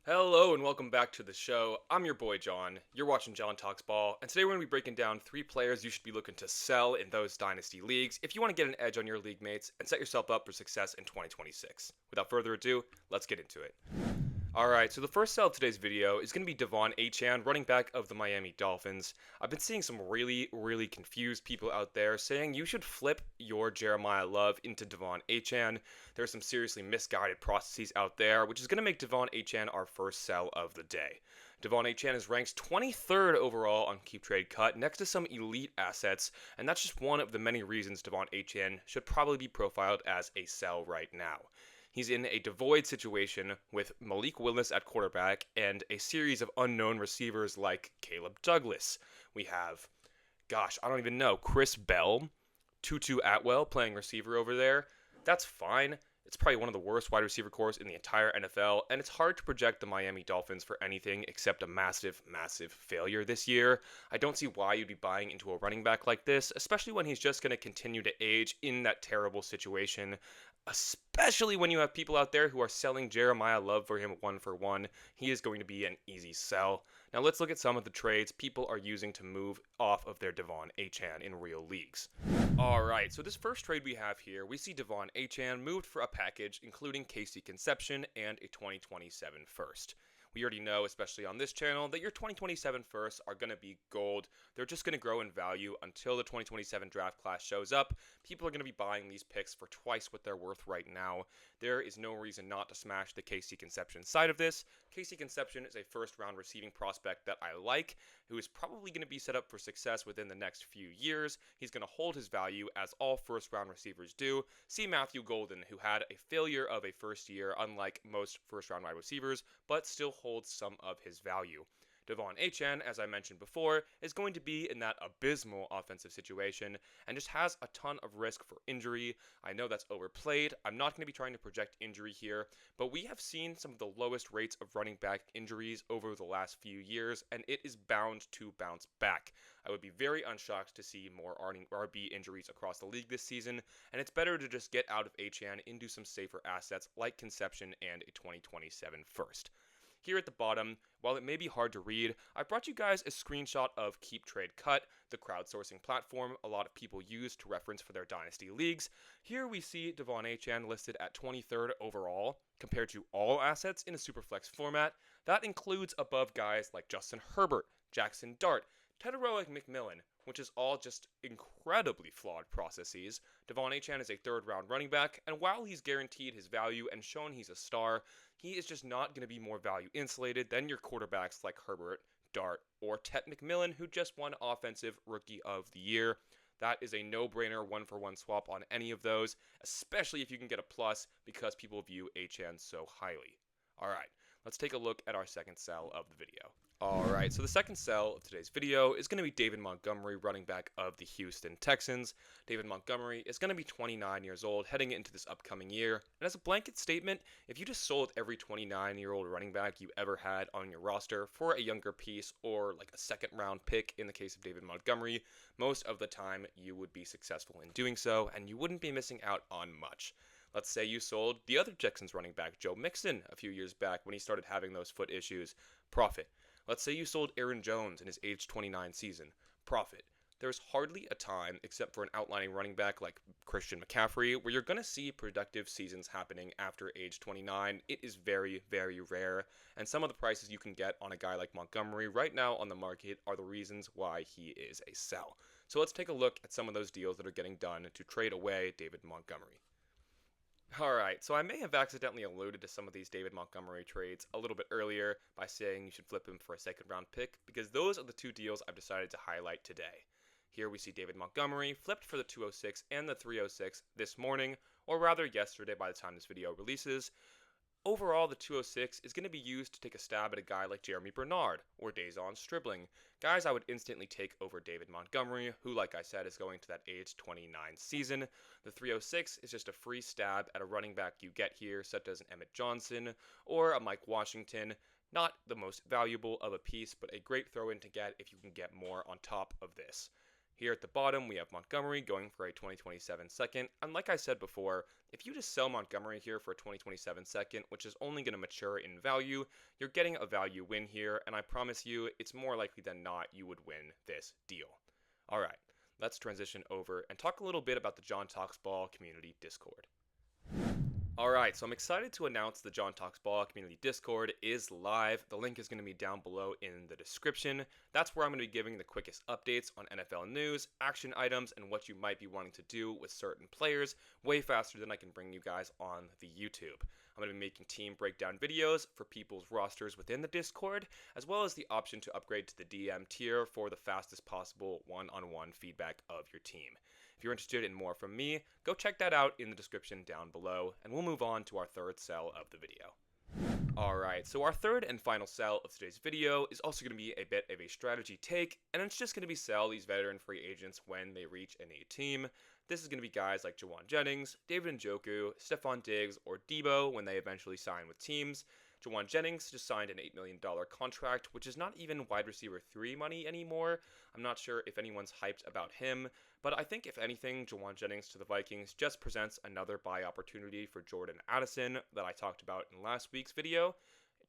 Hello and welcome back to the show. I'm your boy John. You're watching John Talks Ball, and today we're going to be breaking down 3 players you should be looking to sell in those Dynasty leagues if you want to get an edge on your league mates and set yourself up for success in 2026. Without further ado, let's get into it. Alright, so the first sell of today's video is going to be Devon Achane, running back of the Miami Dolphins. I've been seeing some really confused people out there saying you should flip your Jeremiah Love into Devon Achane. There's some seriously misguided processes out there, which is going to make Devon Achane our first sell of the day. Devon Achane is ranked 23rd overall on Keep Trade Cut, next to some elite assets, and that's just one of the many reasons Devon Achane should probably be profiled as a sell right now. He's in a devoid situation with Malik Willis at quarterback and a series of unknown receivers like Caleb Douglas. We have, I don't even know, Chris Bell, Tutu Atwell playing receiver over there. That's fine. It's probably one of the worst wide receiver cores in the entire NFL, and it's hard to project the Miami Dolphins for anything except a massive failure this year. I don't see why you'd be buying into a running back like this, especially when he's just going to continue to age in that terrible situation. Especially when you have people out there who are selling Jeremiah Love for him 1-for-1. He is going to be an easy sell. Now let's look at some of the trades people are using to move off of their Devon Achane in real leagues. Alright, so this first trade we have here, we see Devon Achane moved for a package including Casey Conception and a 2027 first. We already know, especially on this channel, that your 2027 firsts are going to be gold. They're just going to grow in value until the 2027 draft class shows up. People are going to be buying these picks for twice what they're worth right now. There is no reason not to smash the Casey Conception side of this. Casey Conception is a first-round receiving prospect that I like, who is probably going to be set up for success within the next few years. He's going to hold his value, as all first-round receivers do. See Matthew Golden, who had a failure of a first year, unlike most first-round wide receivers, but still holds some of his value. Devon Achane, as I mentioned before, is going to be in that abysmal offensive situation and just has a ton of risk for injury. I know that's overplayed. I'm not going to be trying to project injury here, but we have seen some of the lowest rates of running back injuries over the last few years, and it is bound to bounce back. I would be very unshocked to see more RB injuries across the league this season, and it's better to just get out of Achane into some safer assets like Conception and a 2027 first. Here at the bottom, while it may be hard to read, I brought you guys a screenshot of Keep Trade Cut, the crowdsourcing platform a lot of people use to reference for their Dynasty leagues. Here we see Devon Achane listed at 23rd overall, compared to all assets in a Superflex format. That includes above guys like Justin Herbert, Jackson Dart, Tedoroa McMillan, which is all just incredibly flawed processes. Devon Achane is a third-round running back, and while he's guaranteed his value and shown he's a star, he is just not going to be more value insulated than your quarterbacks like Herbert, Dart, or Ted McMillan, who just won Offensive Rookie of the Year. That is a no-brainer one-for-one swap on any of those, especially if you can get a plus because people view Achane so highly. Alright, let's take a look at our second sell of the video. Alright, so the second sell of today's video is going to be David Montgomery, running back of the Houston Texans. David Montgomery is going to be 29 years old heading into this upcoming year. And as a blanket statement, if you just sold every 29-year-old running back you ever had on your roster for a younger piece or like a second-round pick in the case of David Montgomery, most of the time you would be successful in doing so and you wouldn't be missing out on much. Let's say you sold the other Texans running back, Joe Mixon, a few years back when he started having those foot issues. Profit. Let's say you sold Aaron Jones in his age 29 season. Profit. There's hardly a time, except for an outlining running back like Christian McCaffrey, where you're going to see productive seasons happening after age 29. It is very rare, and some of the prices you can get on a guy like Montgomery right now on the market are the reasons why he is a sell. So let's take a look at some of those deals that are getting done to trade away David Montgomery. Alright, so I may have accidentally alluded to some of these David Montgomery trades a little bit earlier by saying you should flip him for a second round pick, because those are the two deals I've decided to highlight today. Here we see David Montgomery flipped for the 206 and the 306 this morning, or rather yesterday by the time this video releases. Overall, the 206 is going to be used to take a stab at a guy like Jeremy Bernard or Dazon Stribling, guys I would instantly take over David Montgomery, who, like I said, is going to that age 29 season. The 306 is just a free stab at a running back you get here, such as an Emmett Johnson or a Mike Washington. Not the most valuable of a piece, but a great throw-in to get if you can get more on top of this. Here at the bottom, we have Montgomery going for a 2027 second. And like I said before, if you just sell Montgomery here for a 2027 second, which is only going to mature in value, you're getting a value win here. And I promise you, it's more likely than not you would win this deal. All right, let's transition over and talk a little bit about the John Talks Ball community Discord. Alright, so I'm excited to announce the John Talks Ball community Discord is live. The link is going to be down below in the description. That's where I'm going to be giving the quickest updates on NFL news, action items, and what you might be wanting to do with certain players way faster than I can bring you guys on the YouTube. I'm going to be making team breakdown videos for people's rosters within the Discord, as well as the option to upgrade to the DM tier for the fastest possible one-on-one feedback of your team. If you're interested in more from me, go check that out in the description down below, and we'll move on to our third sell of the video. Alright, so our third and final sell of today's video is also going to be a bit of a strategy take, and it's just going to be sell these veteran free agents when they reach a new team. This is going to be guys like Juwan, Jennings, David Njoku, Stephon Diggs, or Debo when they eventually sign with teams. Juwan Jennings just signed an $8 million contract, which is not even wide receiver 3 money anymore. I'm not sure if anyone's hyped about him, but I think if anything, Juwan Jennings to the Vikings just presents another buy opportunity for Jordan Addison that I talked about in last week's video.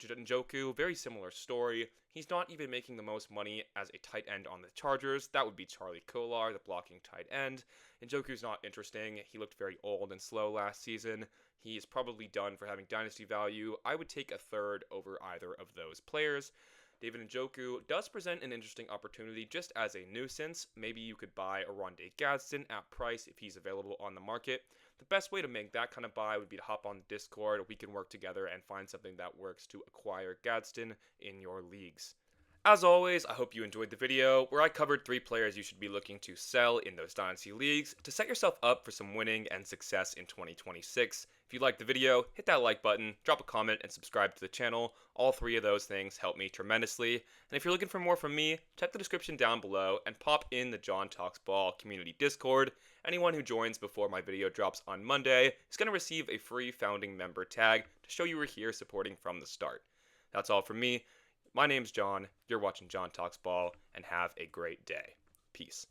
Njoku, very similar story. He's not even making the most money as a tight end on the Chargers. That would be Charlie Kolar, the blocking tight end. Njoku's not interesting. He looked very old and slow last season. He is probably done for having dynasty value. I would take a third over either of those players. David Njoku does present an interesting opportunity just as a nuisance. Maybe you could buy a Rondé Gadsden at price if he's available on the market. The best way to make that kind of buy would be to hop on the Discord. We can work together and find something that works to acquire Gadsden in your leagues. As always, I hope you enjoyed the video where I covered 3 players you should be looking to sell in those Dynasty leagues to set yourself up for some winning and success in 2026. If you liked the video, hit that like button, drop a comment, and subscribe to the channel. All 3 of those things help me tremendously. And if you're looking for more from me, check the description down below and pop in the John Talks Ball community Discord. Anyone who joins before my video drops on Monday is going to receive a free founding member tag to show you were here supporting from the start. That's all from me. My name's John, you're watching John Talks Ball, and have a great day. Peace.